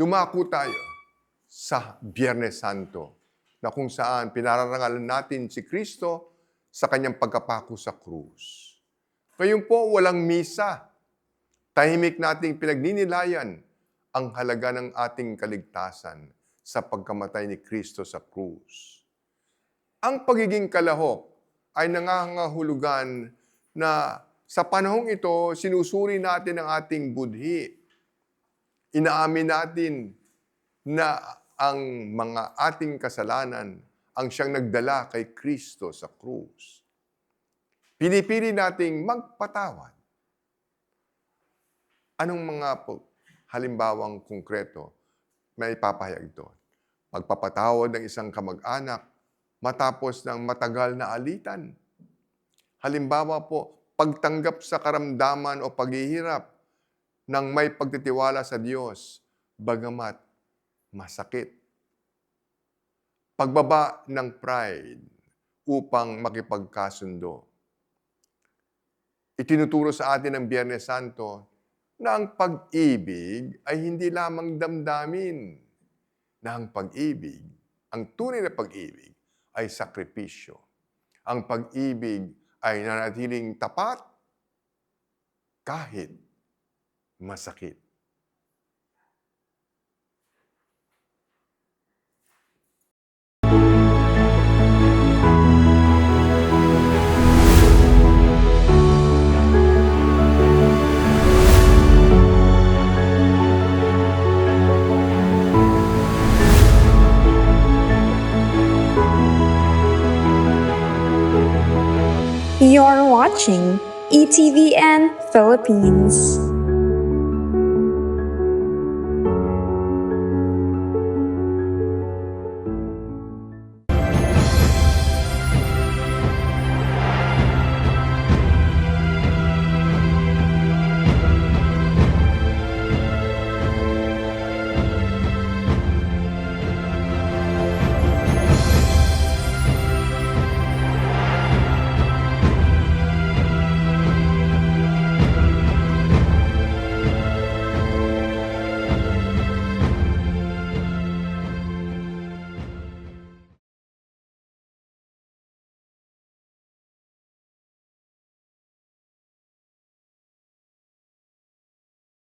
dumako tayo sa Biyernes Santo na kung saan pinararangalan natin si Kristo sa kanyang pagkapako sa krus. Ngayon po, walang misa. Tahimik nating pinagninilayan ang halaga ng ating kaligtasan sa pagkamatay ni Kristo sa krus. Ang pagiging kalahok ay nangangahulugan na sa panahong ito, sinusuri natin ang ating budhi. Inaamin natin na ang mga ating kasalanan ang siyang nagdala kay Kristo sa krus. Pinipili nating magpatawad. Anong mga halimbawang konkreto may ipapahayag doon? Magpapatawad ng isang kamag-anak matapos ng matagal na alitan. Halimbawa po, pagtanggap sa karamdaman o paghihirap ng may pagtitiwala sa Diyos, bagamat masakit. Pagbaba ng pride upang makipagkasundo. Itinuturo sa atin ng Biyernes Santo na ang pag-ibig ay hindi lamang damdamin, na ang pag-ibig, ang tunay na pag-ibig ay sakripisyo. Ang pag-ibig ay nanatiling tapat kahit masakit. You're watching ETVN Philippines.